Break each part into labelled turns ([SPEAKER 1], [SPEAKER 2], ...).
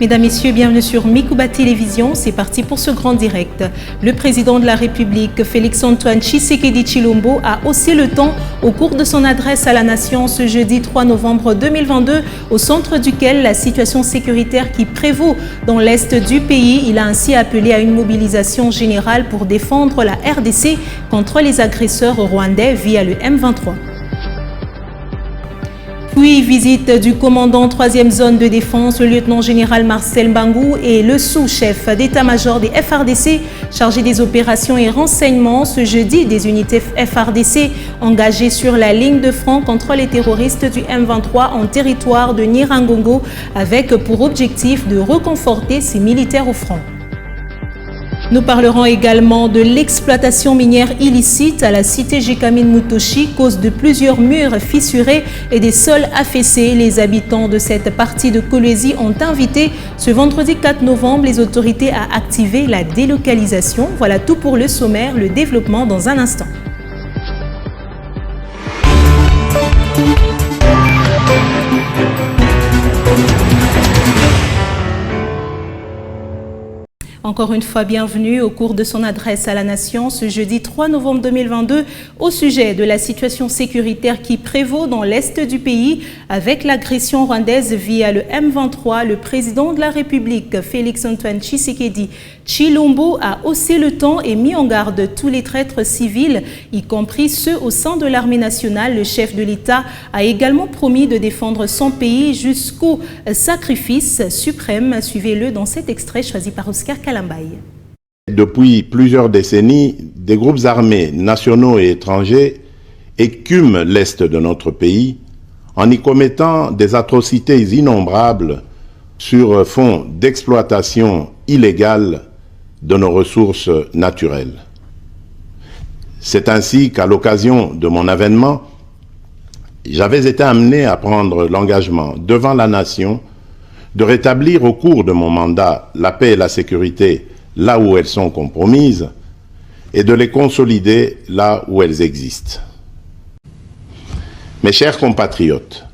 [SPEAKER 1] Mesdames, Messieurs, bienvenue sur Mikuba Télévision. C'est parti pour ce grand direct. Le président de la République, Félix-Antoine Tshisekedi Tshilombo, a haussé le ton au cours de son adresse à la nation ce jeudi 3 novembre 2022, au centre duquel la situation sécuritaire qui prévaut dans l'est du pays. Il a ainsi appelé à une mobilisation générale pour défendre la RDC contre les agresseurs rwandais via le M23. Puis, visite du commandant 3e zone de défense, le lieutenant-général Marcel Mbangou et le sous-chef d'état-major des FARDC chargé des opérations et renseignements. Ce jeudi, des unités FARDC engagées sur la ligne de front contre les terroristes du M23 en territoire de Nyiragongo avec pour objectif de reconforter ces militaires au front. Nous parlerons également de l'exploitation minière illicite à la cité Jekamine Mutoshi, cause de plusieurs murs fissurés et des sols affaissés. Les habitants de cette partie de Kolwezi ont invité ce vendredi 4 novembre les autorités à activer la délocalisation. Voilà tout pour le sommaire, le développement dans un instant. Encore une fois, bienvenue au cours de son adresse à la nation ce jeudi 3 novembre 2022 au sujet de la situation sécuritaire qui prévaut dans l'est du pays avec l'agression rwandaise via le M23. Le président de la République, Félix-Antoine Tshisekedi Tshilombo, a haussé le ton et mis en garde tous les traîtres civils, y compris ceux au sein de l'armée nationale. Le chef de l'État a également promis de défendre son pays jusqu'au sacrifice suprême. Suivez-le dans cet extrait choisi par Oscar Kalambaye.
[SPEAKER 2] Depuis plusieurs décennies, des groupes armés nationaux et étrangers écument l'est de notre pays en y commettant des atrocités innombrables sur fond d'exploitation illégale de nos ressources naturelles. C'est ainsi qu'à l'occasion de mon avènement, j'avais été amené à prendre l'engagement devant la nation de rétablir au cours de mon mandat la paix et la sécurité là où elles sont compromises et de les consolider là où elles existent. Mes chers compatriotes,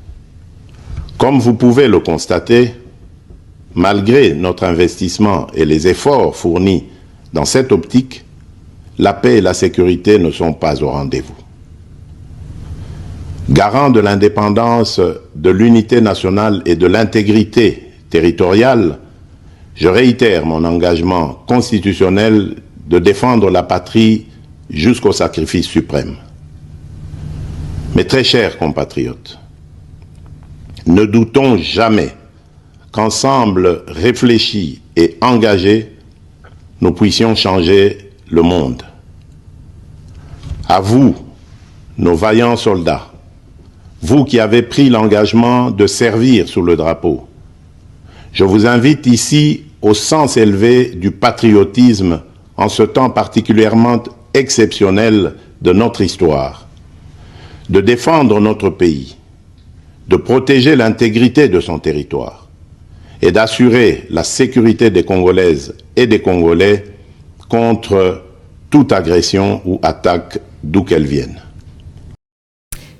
[SPEAKER 2] comme vous pouvez le constater, malgré notre investissement et les efforts fournis dans cette optique, la paix et la sécurité ne sont pas au rendez-vous. Garant de l'indépendance, de l'unité nationale et de l'intégrité territoriale, je réitère mon engagement constitutionnel de défendre la patrie jusqu'au sacrifice suprême. Mes très chers compatriotes, ne doutons jamais qu'ensemble réfléchis et engagés, nous puissions changer le monde. À vous, nos vaillants soldats, vous qui avez pris l'engagement de servir sous le drapeau, je vous invite ici au sens élevé du patriotisme en ce temps particulièrement exceptionnel de notre histoire, de défendre notre pays, de protéger l'intégrité de son territoire et d'assurer la sécurité des Congolaises et des Congolais contre toute agression ou attaque d'où qu'elle vienne.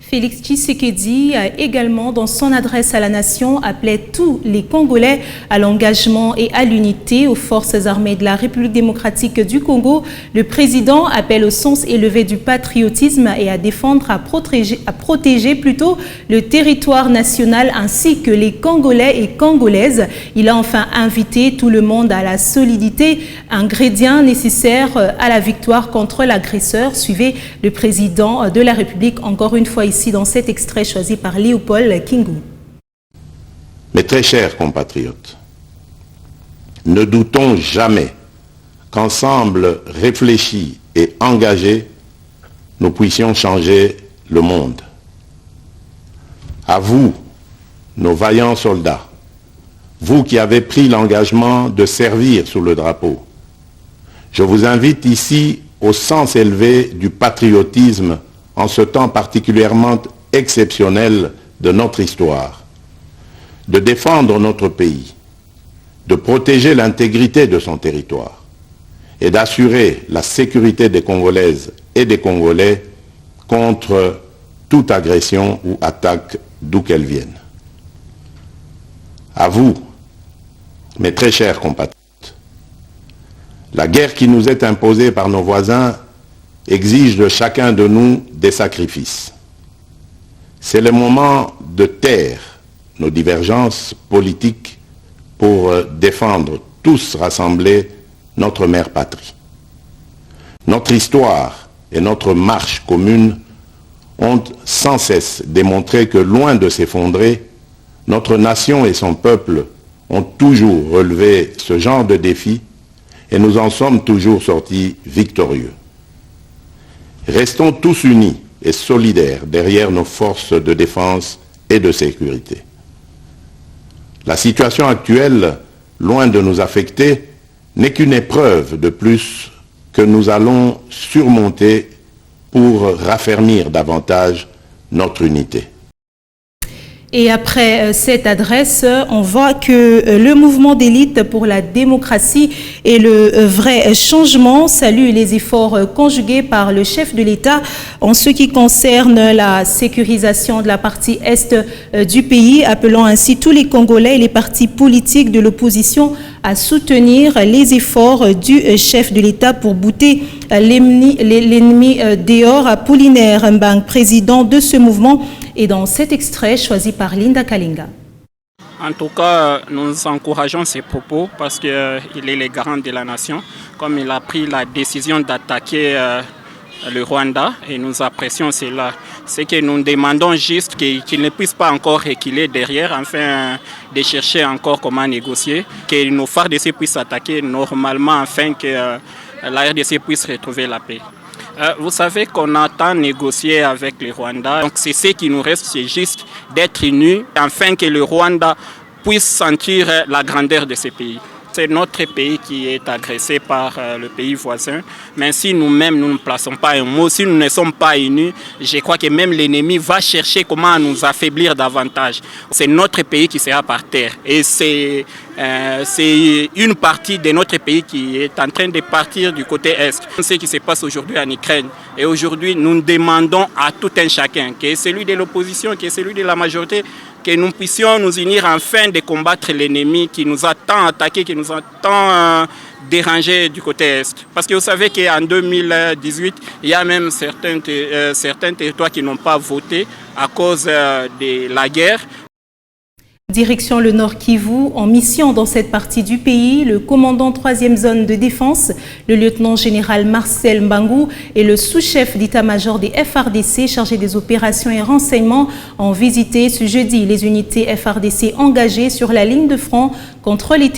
[SPEAKER 1] Félix Tshisekedi a également, dans son adresse à la nation, appelé tous les Congolais à l'engagement et à l'unité aux forces armées de la République démocratique du Congo. Le président appelle au sens élevé du patriotisme et à défendre, à protéger plutôt le territoire national ainsi que les Congolais et Congolaises. Il a enfin invité tout le monde à la solidité, ingrédient nécessaire à la victoire contre l'agresseur. Suivez le président de la République encore une fois ici dans cet extrait choisi par Léopold Kingou.
[SPEAKER 2] Mes très chers compatriotes, ne doutons jamais qu'ensemble réfléchis et engagés, nous puissions changer le monde. À vous, nos vaillants soldats, vous qui avez pris l'engagement de servir sous le drapeau, je vous invite ici au sens élevé du patriotisme en ce temps particulièrement exceptionnel de notre histoire, de défendre notre pays, de protéger l'intégrité de son territoire et d'assurer la sécurité des Congolaises et des Congolais contre toute agression ou attaque d'où qu'elle vienne. À vous, Mes très chers compatriotes, la guerre qui nous est imposée par nos voisins exige de chacun de nous des sacrifices. C'est le moment de taire nos divergences politiques pour défendre tous rassemblés notre mère patrie. Notre histoire et notre marche commune ont sans cesse démontré que loin de s'effondrer, notre nation et son peuple ont toujours relevé ce genre de défi et nous en sommes toujours sortis victorieux. Restons tous unis et solidaires derrière nos forces de défense et de sécurité. La situation actuelle, loin de nous affecter, n'est qu'une épreuve de plus que nous allons surmonter pour raffermir davantage notre unité.
[SPEAKER 1] Et après cette adresse, on voit que le mouvement d'élite pour la démocratie et le vrai changement salue les efforts conjugués par le chef de l'État en ce qui concerne la sécurisation de la partie est du pays, appelant ainsi tous les Congolais et les partis politiques de l'opposition à soutenir les efforts du chef de l'État pour bouter l'ennemi dehors. Apollinaire Mbang, président de ce mouvement, et dans cet extrait choisi par Linda Kalinga.
[SPEAKER 3] En tout cas, nous encourageons ses propos parce qu'il est le garant de la nation. Comme il a pris la décision d'attaquer le Rwanda, et nous apprécions cela. C'est que nous demandons juste qu'il ne puisse pas encore reculer derrière, afin de chercher encore comment négocier, que nos FARDC puissent attaquer normalement afin que la RDC puisse retrouver la paix. Vous savez qu'on a tant négocié avec le Rwanda, donc c'est ce qui nous reste, c'est juste d'être unis afin que le Rwanda puisse sentir la grandeur de ce pays. C'est notre pays qui est agressé par le pays voisin, mais si nous-mêmes nous ne plaçons pas un mot, si nous ne sommes pas unis, je crois que même l'ennemi va chercher comment nous affaiblir davantage. C'est notre pays qui sera par terre et c'est une partie de notre pays qui est en train de partir du côté est. Ce qui se passe aujourd'hui en Ukraine. Et aujourd'hui, nous demandons à tout un chacun, qui est celui de l'opposition, qui est celui de la majorité, que nous puissions nous unir afin de combattre l'ennemi qui nous a tant attaqué, qui nous a tant dérangé du côté est. Parce que vous savez qu'en 2018, il y a même certains territoires qui n'ont pas voté à cause de la guerre.
[SPEAKER 1] Direction le Nord Kivu, en mission dans cette partie du pays, le commandant 3e zone de défense, le lieutenant-général Marcel Mbangou et le sous-chef d'état-major des FARDC chargé des opérations et renseignements ont visité ce jeudi les unités FARDC engagées sur la ligne de front contre les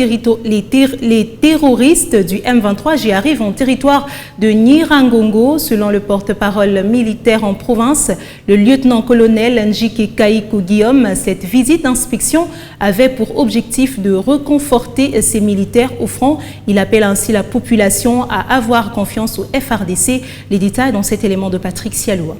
[SPEAKER 1] terroristes du M23. J'y arrive en territoire de Nirangongo. Selon le porte-parole militaire en province, le lieutenant-colonel Njike Kaiko Guillaume, cette visite d'inspection avait pour objectif de reconforter ces militaires au front. Il appelle ainsi la population à avoir confiance au FARDC. Les détails dans cet élément de Patrick Sialoua.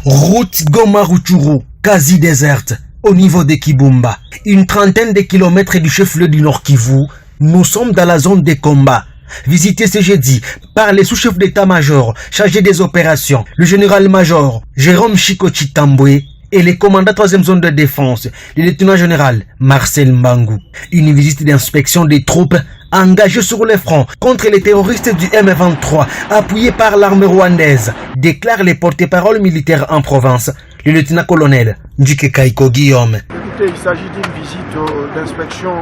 [SPEAKER 4] Route Goma-Rutshuru, quasi déserte, au niveau de Kibumba. Une trentaine de kilomètres du chef-lieu du Nord Kivu, nous sommes dans la zone des combats. Visité ce jeudi par les sous-chefs d'état-major chargés des opérations, le général-major Jérôme Chiko Chitambwe et les commandants 3e zone de défense, le lieutenant-général Marcel Mbangou. Une visite d'inspection des troupes engagées sur le front contre les terroristes du M23, appuyés par l'armée rwandaise, déclare les porte-parole militaires en province, le lieutenant-colonel Njike Kaiko Guillaume.
[SPEAKER 5] Écoutez, il s'agit d'une visite d'inspection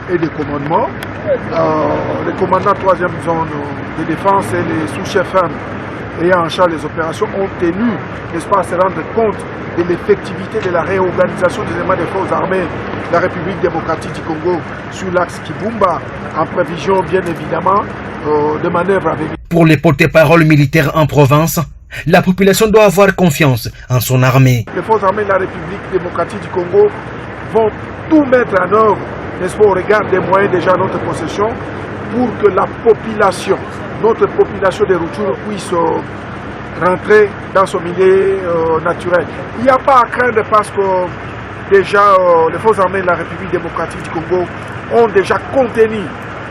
[SPEAKER 5] et de commandement. Les commandants 3e zone de défense et les sous-chefs ayant en charge les opérations ont tenu, n'est-ce pas, à se rendre compte de l'effectivité de la réorganisation des éléments des forces armées de la République démocratique du Congo sur l'axe Kibumba, en prévision bien évidemment de manœuvres à venir.
[SPEAKER 4] Pour les porte-paroles militaires en province, la population doit avoir confiance en son armée.
[SPEAKER 5] Les forces armées de la République démocratique du Congo vont tout mettre en œuvre, n'est-ce pas, au regard des moyens déjà à notre possession, pour que la population, notre population de Rutshuru puisse rentrer dans son milieu naturel. Il n'y a pas à craindre parce que déjà les forces armées de la République démocratique du Congo ont déjà contenu,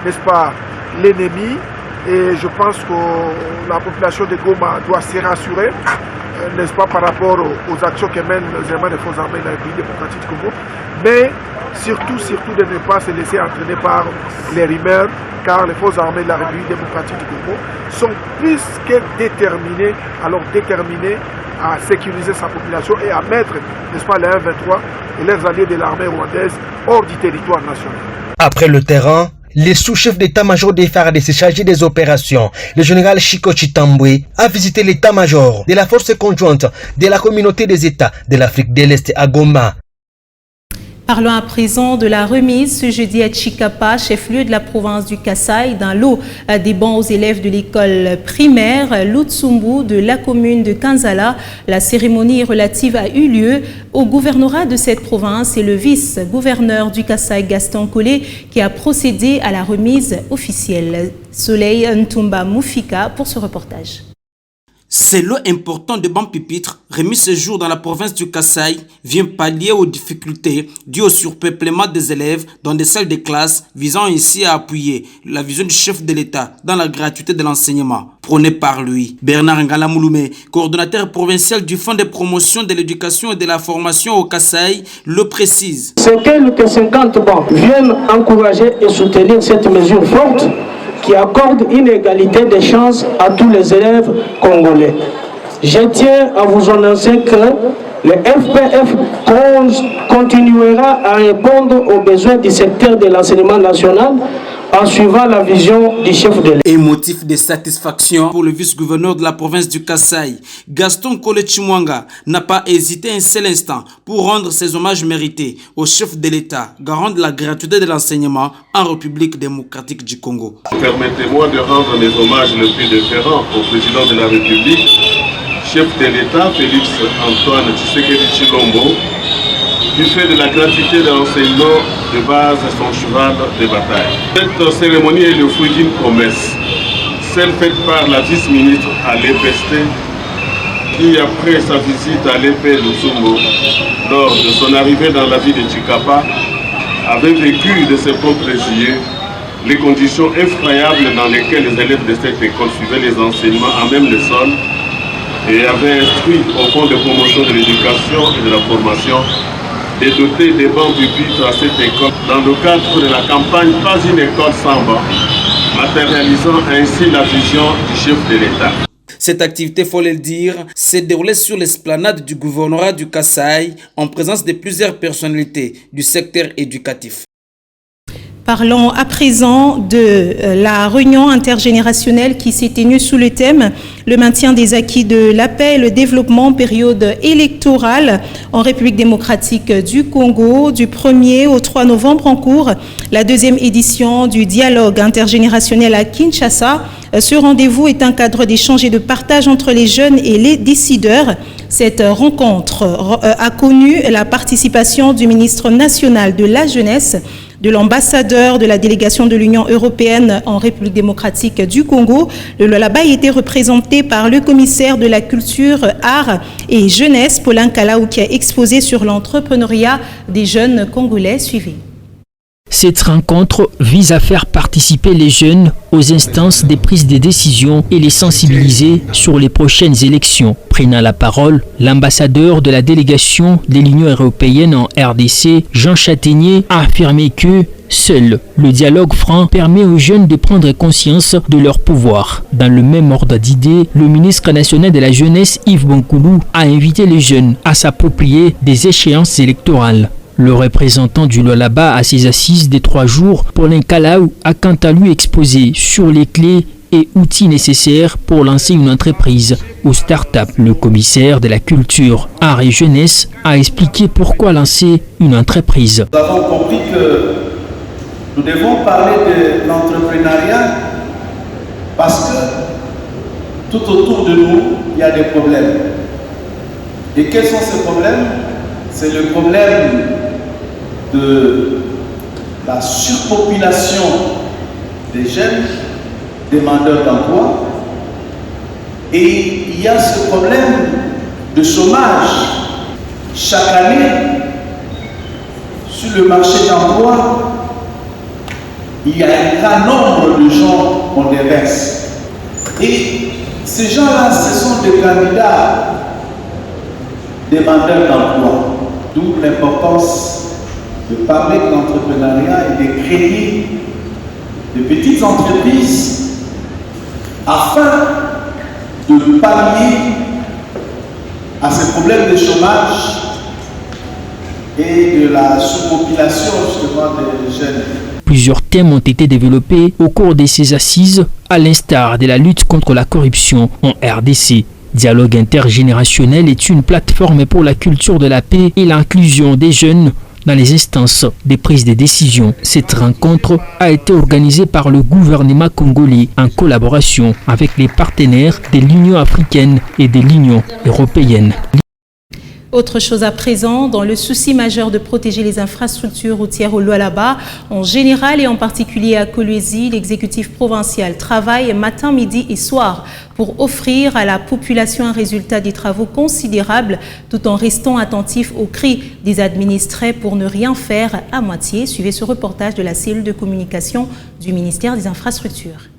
[SPEAKER 5] n'est-ce pas, l'ennemi, et je pense que la population de Goma doit se rassurer n'est-ce pas, par rapport aux actions que mènent les éléments des forces armées de la République démocratique du Congo, mais surtout de ne pas se laisser entraîner par les rumeurs, car les forces armées de la République démocratique du Congo sont plus que déterminées à sécuriser sa population et à mettre, n'est-ce pas, les 1-23 et leurs alliés de l'armée rwandaise hors du territoire national.
[SPEAKER 4] Après le terrain, les sous-chefs d'état-major des FARDC chargés des opérations, le général Chiko Chitambwe, a visité l'état-major de la force conjointe de la communauté des États de l'Afrique de l'Est à Goma.
[SPEAKER 1] Parlons à présent de la remise ce jeudi à Chikapa, chef-lieu de la province du Kasaï, d'un lot des bancs aux élèves de l'école primaire Lutsumbu de la commune de Kanzala. La cérémonie relative a eu lieu au gouvernorat de cette province et le vice-gouverneur du Kasaï, Gaston Collet, qui a procédé à la remise officielle. Soleil Ntumba Moufika pour ce reportage.
[SPEAKER 6] Ces lots importants de bancs pupitres remis ce jour dans la province du Kasaï vient pallier aux difficultés dues au surpeuplement des élèves dans des salles de classe, visant ainsi à appuyer la vision du chef de l'État dans la gratuité de l'enseignement. Prôné par lui, Bernard Ngala Mouloumé, coordonnateur provincial du Fonds de promotion de l'éducation et de la formation au Kasaï, le précise.
[SPEAKER 7] C'est que 50 bancs viennent encourager et soutenir cette mesure forte qui accorde une égalité des chances à tous les élèves congolais. Je tiens à vous annoncer que le FPF continuera à répondre aux besoins du secteur de l'enseignement national en suivant la vision du chef de l'État.
[SPEAKER 6] Et motif de satisfaction pour le vice-gouverneur de la province du Kasaï, Gaston Collet Chimwanga n'a pas hésité un seul instant pour rendre ses hommages mérités au chef de l'État, garant de la gratuité de l'enseignement en République démocratique du Congo.
[SPEAKER 8] Permettez-moi de rendre mes hommages les plus déférents au président de la République, chef de l'État Félix Antoine Tshisekedi Tshilombo, du fait de la gratuité de l'enseignement de base à son cheval de bataille. Cette cérémonie est le fruit d'une promesse, celle faite par la vice-ministre à l'EPST, qui après sa visite à l'EP Lutsumbu, lors de son arrivée dans la ville de Chikapa, avait vécu de ses propres yeux les conditions effroyables dans lesquelles les élèves de cette école suivaient les enseignements à même le sol et avait instruit au Fonds de promotion de l'éducation et de la formation de doter des bancs pupitres à cette école dans le cadre de la campagne Pas une école sans banc, matérialisant ainsi la vision du chef de l'État.
[SPEAKER 6] Cette activité, faut le dire, s'est déroulée sur l'esplanade du gouvernorat du Kasaï en présence de plusieurs personnalités du secteur éducatif.
[SPEAKER 1] Parlons à présent de la réunion intergénérationnelle qui s'est tenue sous le thème « Le maintien des acquis de la paix et le développement période électorale en République démocratique du Congo » du 1er au 3 novembre en cours. La deuxième édition du dialogue intergénérationnel à Kinshasa. Ce rendez-vous est un cadre d'échange et de partage entre les jeunes et les décideurs. Cette rencontre a connu la participation du ministre national de la Jeunesse, de l'ambassadeur de la délégation de l'Union européenne en République démocratique du Congo. Le Lualaba a été représenté par le commissaire de la culture, art et jeunesse, Paulin Kalaou, qui a exposé sur l'entrepreneuriat des jeunes Congolais. Suivez.
[SPEAKER 9] Cette rencontre vise à faire participer les jeunes aux instances des prises de décision et les sensibiliser sur les prochaines élections. Prenant la parole, l'ambassadeur de la délégation de l'Union européenne en RDC, Jean Châtaignier, a affirmé que seul le dialogue franc permet aux jeunes de prendre conscience de leur pouvoir. Dans le même ordre d'idées, le ministre national de la Jeunesse, Yves Bonkoulou, a invité les jeunes à s'approprier des échéances électorales. Le représentant du Lualaba à ses assises des 3 jours, Paulin Kalaou, a quant à lui exposé sur les clés et outils nécessaires pour lancer une entreprise ou start-up. Le commissaire de la culture, art et jeunesse a expliqué pourquoi lancer une entreprise.
[SPEAKER 10] Nous avons compris que nous devons parler de l'entrepreneuriat parce que tout autour de nous, il y a des problèmes. Et quels sont ces problèmes? C'est le problème de la surpopulation des jeunes demandeurs d'emploi et il y a ce problème de chômage. Chaque année, sur le marché d'emploi, il y a un grand nombre de gens qu'on déverse. Et ces gens-là, ce sont des candidats demandeurs d'emploi. D'où l'importance de parler de l'entrepreneuriat et de créer de petites entreprises afin de pallier à ces problèmes de chômage et de la sous-population justement des jeunes.
[SPEAKER 9] Plusieurs thèmes ont été développés au cours de ces assises, à l'instar de la lutte contre la corruption en RDC. Dialogue intergénérationnel est une plateforme pour la culture de la paix et l'inclusion des jeunes dans les instances de prise de décision. Cette rencontre a été organisée par le gouvernement congolais en collaboration avec les partenaires de l'Union africaine et de l'Union européenne.
[SPEAKER 1] Autre chose à présent, dans le souci majeur de protéger les infrastructures routières au Lualaba, en général et en particulier à Kolwezi, l'exécutif provincial travaille matin, midi et soir pour offrir à la population un résultat des travaux considérables tout en restant attentif aux cris des administrés pour ne rien faire à moitié. Suivez ce reportage de la cellule de communication du ministère des Infrastructures.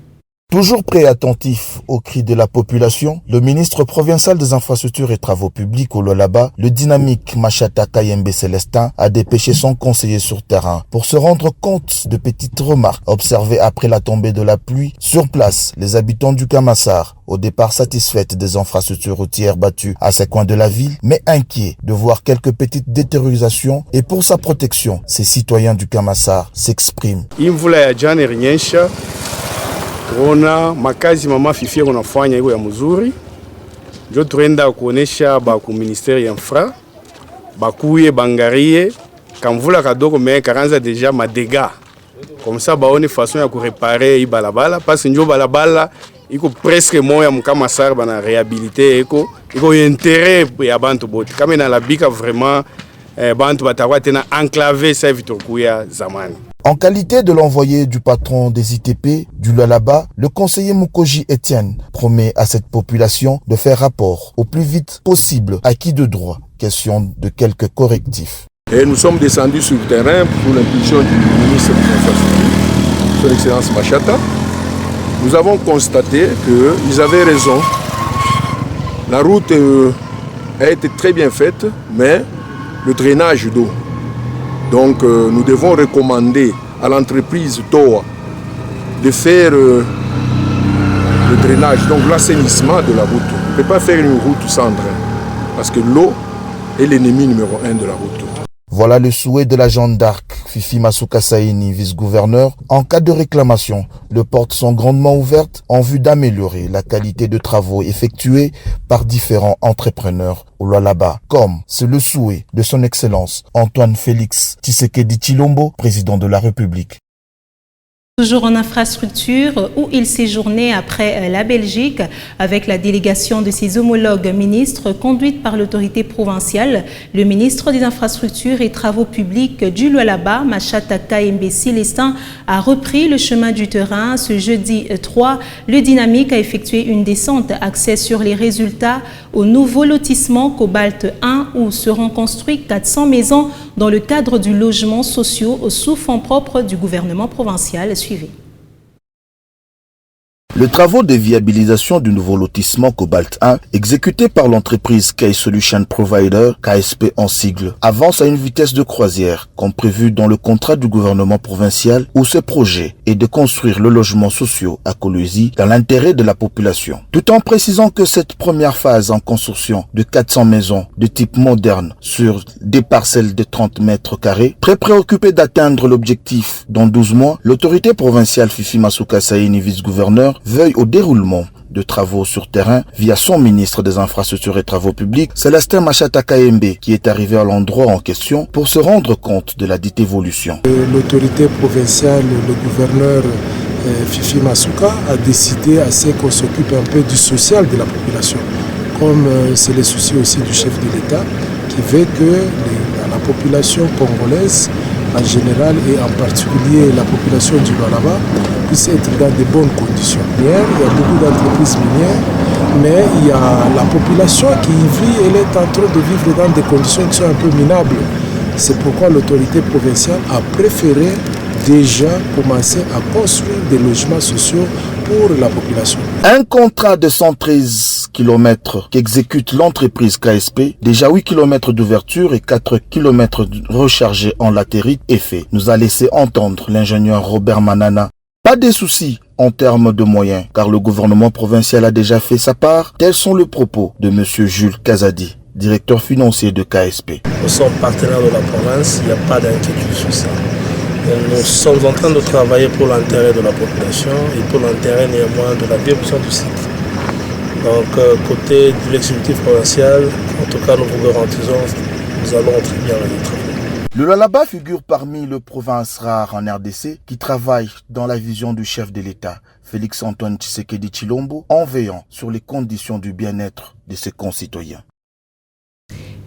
[SPEAKER 11] Toujours prêt et attentif aux cris de la population, le ministre provincial des Infrastructures et Travaux Publics au Lualaba, le dynamique Machata Kayembe Célestin, a dépêché son conseiller sur terrain pour se rendre compte de petites remarques observées après la tombée de la pluie. Sur place, les habitants du Kamassar, au départ satisfaits des infrastructures routières battues à ces coins de la ville, mais inquiets de voir quelques petites détériorations, et pour sa protection, ces citoyens du Kamassar s'expriment.
[SPEAKER 12] Ona makazi mama fifia unafanya iko ya mzuri, ndio tuenda kuonesha ba ku ministère ya infra bakuye bangarie kamvula kadoko mais karanza déjà ma dégâts comme ça baone façon ya ku réparer i balabala parce que ndio balabala iko presque moya mkamasar bana réhabiliter iko intérêt ya bantu bote kama na labika vraiment bantu batawa tena enclavé sa vitokuya zamani.
[SPEAKER 11] En qualité de l'envoyé du patron des ITP du Lualaba, le conseiller Mukoji Etienne promet à cette population de faire rapport au plus vite possible à qui de droit, question de quelques correctifs.
[SPEAKER 12] Et nous sommes descendus sur le terrain pour l'impulsion du ministre des Infrastructures, son Excellence Machata. Nous avons constaté qu'ils avaient raison. La route a été très bien faite, mais le drainage d'eau. Donc nous devons recommander à l'entreprise TOA de faire le drainage, donc l'assainissement de la route. On ne peut pas faire une route sans drain, parce que l'eau est l'ennemi numéro 1 de la route.
[SPEAKER 11] Voilà le souhait de la Jeanne d'Arc, Fifi Masuka Saini, vice-gouverneur. En cas de réclamation, les portes sont grandement ouvertes en vue d'améliorer la qualité de travaux effectués par différents entrepreneurs au Lualaba, comme c'est le souhait de son Excellence Antoine Félix Tshisekedi Tshilombo, président de la République.
[SPEAKER 1] Toujours en infrastructure, où il séjournait après la Belgique avec la délégation de ses homologues ministres conduite par l'autorité provinciale, le ministre des Infrastructures et Travaux Publics du Lualaba, Machata Kayembe Célestin, a repris le chemin du terrain. Ce jeudi 3, le dynamique a effectué une descente axée sur les résultats au nouveau lotissement Cobalt 1 où seront construites 400 maisons dans le cadre du logement social sous fonds propres du gouvernement provincial. Suivez.
[SPEAKER 11] Les travaux de viabilisation du nouveau lotissement Cobalt 1, exécutés par l'entreprise Key Solution Provider, KSP en sigle, avancent à une vitesse de croisière, comme prévu dans le contrat du gouvernement provincial, où ce projet est de construire le logement social à Kolwezi dans l'intérêt de la population. Tout en précisant que cette première phase en construction de 400 maisons de type moderne sur des parcelles de 30 mètres carrés, très préoccupée d'atteindre l'objectif dans 12 mois, l'autorité provinciale Fifi Masuka Saini, vice-gouverneur, veuille au déroulement de travaux sur terrain via son ministre des Infrastructures et Travaux Publics, Célestin Machata Kayembe, qui est arrivé à l'endroit en question pour se rendre compte de la dite évolution.
[SPEAKER 13] L'autorité provinciale, le gouverneur Fifi Masuka a décidé à ce qu'on s'occupe un peu du social de la population, comme c'est le souci aussi du chef de l'État, qui veut que la population congolaise en général et en particulier la population du Lualaba puisse être dans de bonnes conditions. Il y a beaucoup d'entreprises minières, mais il y a la population qui y vit, elle est en train de vivre dans des conditions qui sont un peu minables. C'est pourquoi l'autorité provinciale a préféré déjà commencer à construire des logements sociaux pour la population.
[SPEAKER 11] Un contrat de 113 km qu'exécute l'entreprise KSP, déjà 8 km d'ouverture et 4 km rechargés en latérite est fait, nous a laissé entendre l'ingénieur Robert Manana. Pas de soucis en termes de moyens, car le gouvernement provincial a déjà fait sa part. Tels sont les propos de M. Jules Kazadi, directeur financier de KSP.
[SPEAKER 14] Nous sommes partenaires de la province, il n'y a pas d'inquiétude sur ça. Nous sommes en train de travailler pour l'intérêt de la population et pour l'intérêt néanmoins de la développement du site. Donc côté de l'exécutif provincial, en tout cas nous vous garantissons, nous allons très bien le travailler.
[SPEAKER 11] Le Lualaba figure parmi les provinces rares en RDC qui travaillent dans la vision du chef de l'État, Félix Antoine Tshisekedi Tshilombo, en veillant sur les conditions du bien-être de ses concitoyens.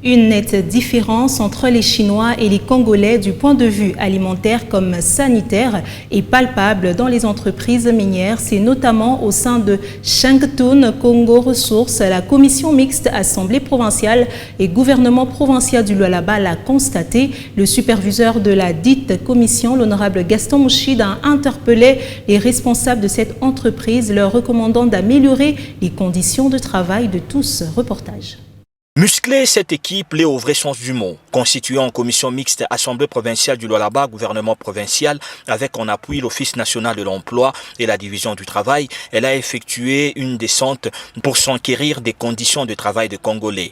[SPEAKER 1] Une nette différence entre les Chinois et les Congolais du point de vue alimentaire comme sanitaire est palpable dans les entreprises minières. C'est notamment au sein de Shangtun Congo Ressources, la commission mixte Assemblée provinciale et gouvernement provincial du Lualaba l'a constaté. Le superviseur de la dite commission, l'honorable Gaston Mouchid, a interpellé les responsables de cette entreprise, leur recommandant d'améliorer les conditions de travail de tous. Reportage.
[SPEAKER 15] Muscler cette équipe, l'est au vrai sens du mot. Constituée en commission mixte Assemblée provinciale du Lualaba, gouvernement provincial, avec en appui l'Office national de l'emploi et la division du travail, elle a effectué une descente pour s'enquérir des conditions de travail des Congolais.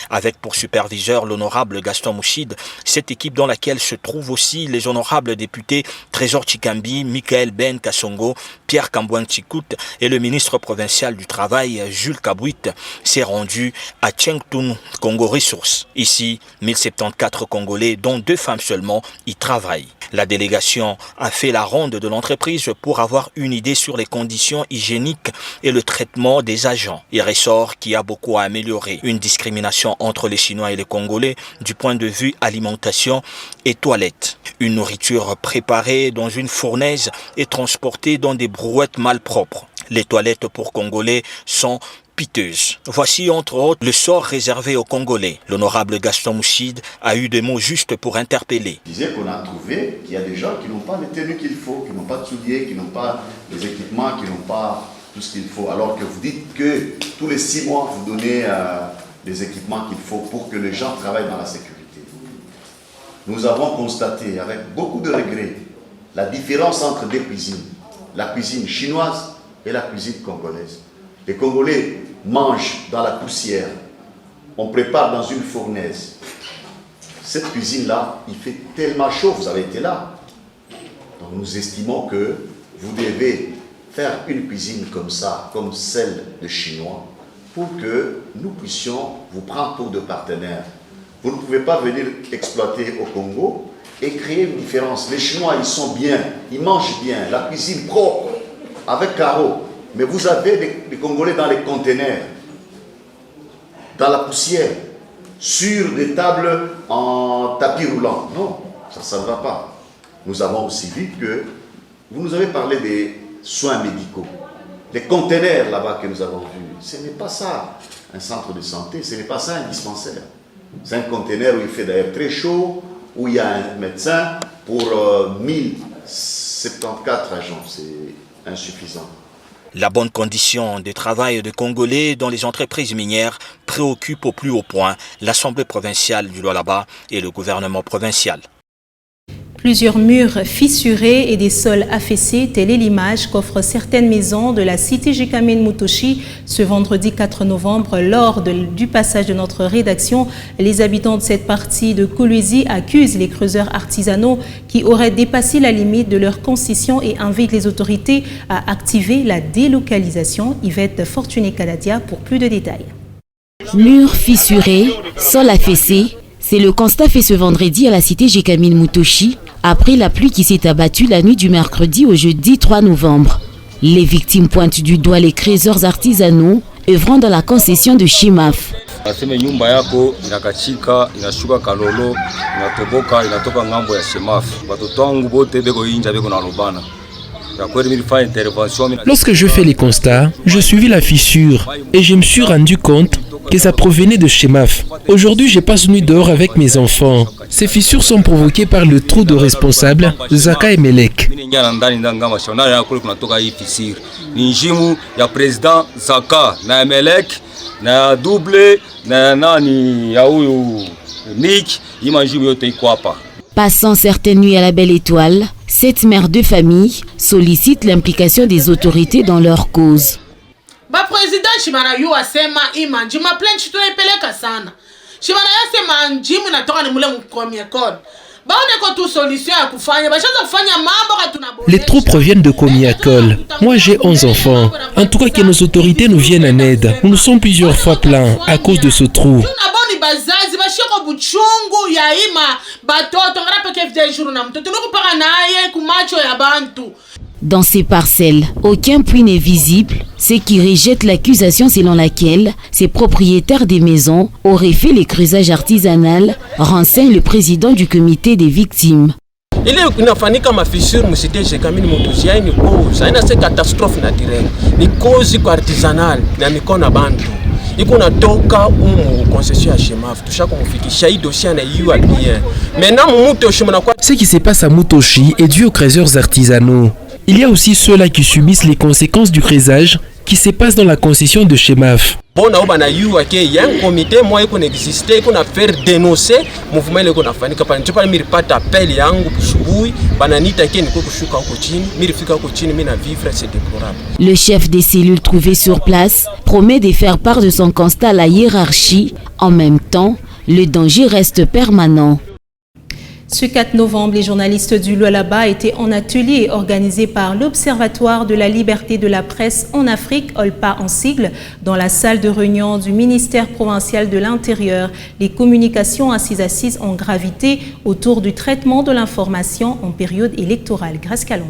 [SPEAKER 15] Avec pour superviseur l'honorable Gaston Mouchid, cette équipe dans laquelle se trouvent aussi les honorables députés Trésor Chikambi, Michael Ben Kassongo, Pierre Kambouang Chikout et le ministre provincial du Travail Jules Kabouit s'est rendu à Shangtun Congo Ressources. Ici, 1074 Congolais, dont 2 femmes seulement, y travaillent. La délégation a fait la ronde de l'entreprise pour avoir une idée sur les conditions hygiéniques et le traitement des agents. Il ressort qu'il y a beaucoup à améliorer. Une discrimination entre les Chinois et les Congolais du point de vue alimentation et toilettes. Une nourriture préparée dans une fournaise et transportée dans des brouettes malpropres. Les toilettes pour Congolais sont piteuses. Voici entre autres le sort réservé aux Congolais. L'honorable Gaston Mouchid a eu des mots justes pour interpeller.
[SPEAKER 16] Je disais qu'on a trouvé qu'il y a des gens qui n'ont pas les tenues qu'il faut, qui n'ont pas de souliers, qui n'ont pas les équipements, qui n'ont pas tout ce qu'il faut. Alors que vous dites que tous les 6 mois, vous donnez les équipements qu'il faut pour que les gens travaillent dans la sécurité. Nous avons constaté avec beaucoup de regrets la différence entre 2 cuisines. La cuisine chinoise et la cuisine congolaise. Les Congolais mangent dans la poussière. On prépare dans une fournaise. Cette cuisine-là, il fait tellement chaud, vous avez été là. Donc nous estimons que vous devez faire une cuisine comme ça, comme celle des Chinois, pour que nous puissions vous prendre pour de partenaires. Vous ne pouvez pas venir exploiter au Congo et créer une différence. Les Chinois, ils sont bien, ils mangent bien, la cuisine propre, avec carreaux. Mais vous avez des Congolais dans les conteneurs, dans la poussière, sur des tables en tapis roulant. Non, ça ne va pas. Nous avons aussi vu que vous nous avez parlé des soins médicaux. Les conteneurs là-bas que nous avons vus, ce n'est pas ça un centre de santé, ce n'est pas ça un dispensaire. C'est un conteneur où il fait d'ailleurs très chaud, où il y a un médecin pour 1074 agents. C'est insuffisant.
[SPEAKER 15] La bonne condition de travail des Congolais dans les entreprises minières préoccupe au plus haut point l'Assemblée provinciale du Lualaba et le gouvernement provincial.
[SPEAKER 1] Plusieurs murs fissurés et des sols affaissés, telle est l'image qu'offrent certaines maisons de la cité Jikamen Mutoshi ce vendredi 4 novembre. Lors du passage de notre rédaction, les habitants de cette partie de Kolwezi accusent les creuseurs artisanaux qui auraient dépassé la limite de leur concession et invitent les autorités à activer la délocalisation. Yvette Fortuné-Kaladia pour plus de détails.
[SPEAKER 17] Murs fissurés, sols affaissés. C'est le constat fait ce vendredi à la cité Jikamen Mutoshi, après la pluie qui s'est abattue la nuit du mercredi au jeudi 3 novembre. Les victimes pointent du doigt les creuseurs artisanaux œuvrant dans la concession de Chimaf.
[SPEAKER 18] Lorsque je fais les constats, je suivis la fissure et je me suis rendu compte que ça provenait de Chemaf. Aujourd'hui, je passe nuit dehors avec mes enfants. Ces fissures sont provoquées par le trou de responsables Zaka et Melek.
[SPEAKER 19] na double na nani ya huyu Nick imanjibu yote iko hapa.
[SPEAKER 17] Passant certaines nuits à la Belle Étoile, cette mère de famille sollicite l'implication des autorités dans leur cause.
[SPEAKER 20] Ba président Shimarayu asema imanji ma plainte tunaipeleka sana. Shimarayu asema njimu inatoka ni mule mkomia code.
[SPEAKER 18] Les troupes reviennent de Comiacol. Moi j'ai 11 enfants. En tout cas que nos autorités nous viennent en aide. Nous sommes plusieurs fois pleins à cause de ce trou.
[SPEAKER 17] Dans ces parcelles, aucun puits n'est visible, ce qui rejette l'accusation selon laquelle ces propriétaires des maisons auraient fait les creusages artisanaux, renseigne le président du comité des victimes.
[SPEAKER 21] Ile inafanyika mafisuru msite Jekamini Mutoshi ni cause haina se catastrophe naturelle ni cause kwa artisanal na mikono bantu iko natoka concession ya Shemaf tushaka kumfikisha hii dossier na yua bien maintenant Mutoshi mnakuwa.
[SPEAKER 18] Ce qui se passe à Mutoshi est dû aux creuseurs artisanaux. Il y a aussi ceux-là qui subissent les conséquences du creusage qui se passe dans la concession de Shemaf.
[SPEAKER 21] Bona oba na yua ke y a un comité moi iko n'existe iko na faire dénoncer mouvement ile iko nafanyika pale ndipo mimi nilipata appel yangu kusubuhi bananita ke niko kushuka huko chini mimi nilifika huko chini mimi na vivre c'est déplorable.
[SPEAKER 17] Le chef des cellules trouvées sur place promet de faire part de son constat à la hiérarchie. En même temps, le danger reste permanent.
[SPEAKER 1] Ce 4 novembre, les journalistes du Lualaba étaient en atelier organisé par l'Observatoire de la liberté de la presse en Afrique, OLPA en sigle, dans la salle de réunion du ministère provincial de l'Intérieur. Les communications assises en gravité autour du traitement de l'information en période électorale. Grâce Kalong.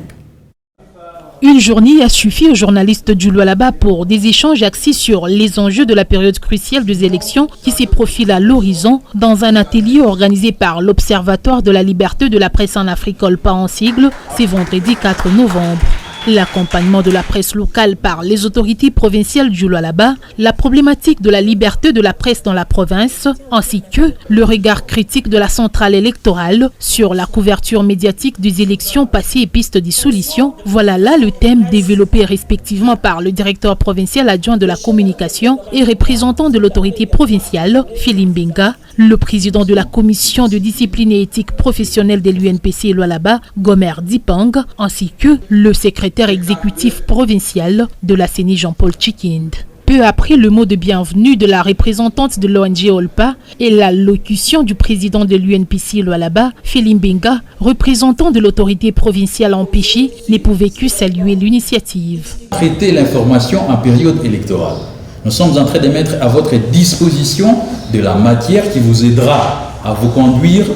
[SPEAKER 22] Une journée a suffi aux journalistes du Lualaba pour des échanges axés sur les enjeux de la période cruciale des élections qui se profilent à l'horizon dans un atelier organisé par l'Observatoire de la liberté de la presse en Afrique, OLPA en sigle, c'est vendredi 4 novembre. L'accompagnement de la presse locale par les autorités provinciales du Lualaba, la problématique de la liberté de la presse dans la province, ainsi que le regard critique de la centrale électorale sur la couverture médiatique des élections passées et pistes de solutions, voilà là le thème développé respectivement par le directeur provincial adjoint de la communication et représentant de l'autorité provinciale, Philippe Benga, le président de la commission de discipline et éthique professionnelle de l'UNPC Lualaba, Gomer Dipang, ainsi que le secrétaire exécutif provincial de la CENI Jean-Paul Chikind. Peu après le mot de bienvenue de la représentante de l'ONG OLPA et l'allocution du président de l'UNPC Lualaba, Philippe Benga, représentant de l'autorité provinciale empêchée, ne pouvait que saluer l'initiative.
[SPEAKER 23] Traiter l'information en période électorale. Nous sommes en train de mettre à votre disposition de la matière qui vous aidera à vous conduire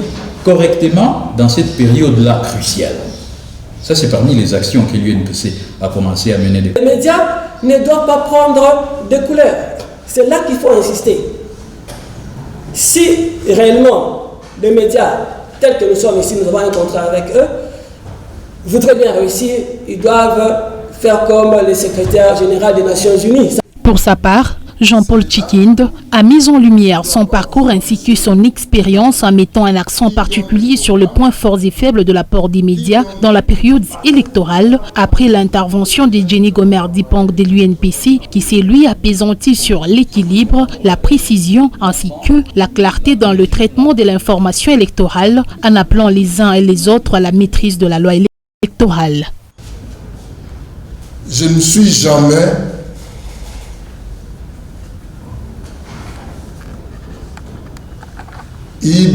[SPEAKER 23] correctement dans cette période-là cruciale. Ça, c'est parmi les actions que l'UNPC a commencé à mener.
[SPEAKER 24] Les médias ne doivent pas prendre de couleurs. C'est là qu'il faut insister. Si réellement les médias, tels que nous sommes ici, nous avons un contrat avec eux, voudraient bien réussir, ils doivent faire comme le secrétaire général des Nations Unies.
[SPEAKER 22] Pour sa part, Jean-Paul Chikind a mis en lumière son parcours ainsi que son expérience en mettant un accent particulier sur le point forts et faibles de l'apport des médias dans la période électorale après l'intervention de Jenny Gomer Dipang de l'UNPC qui s'est lui apaisanti sur l'équilibre, la précision ainsi que la clarté dans le traitement de l'information électorale en appelant les uns et les autres à la maîtrise de la loi électorale.
[SPEAKER 25] Je ne suis jamais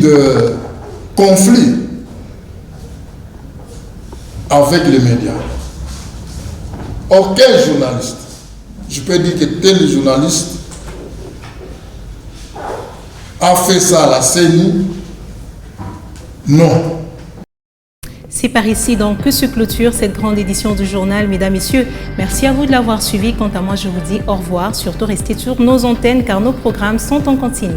[SPEAKER 25] de conflit avec les médias. Aucun journaliste, je peux dire que tel journaliste a fait ça à la CENI, non.
[SPEAKER 1] C'est par ici donc que se clôture cette grande édition du journal. Mesdames, Messieurs, merci à vous de l'avoir suivi. Quant à moi, je vous dis au revoir. Surtout restez sur nos antennes car nos programmes sont en continu.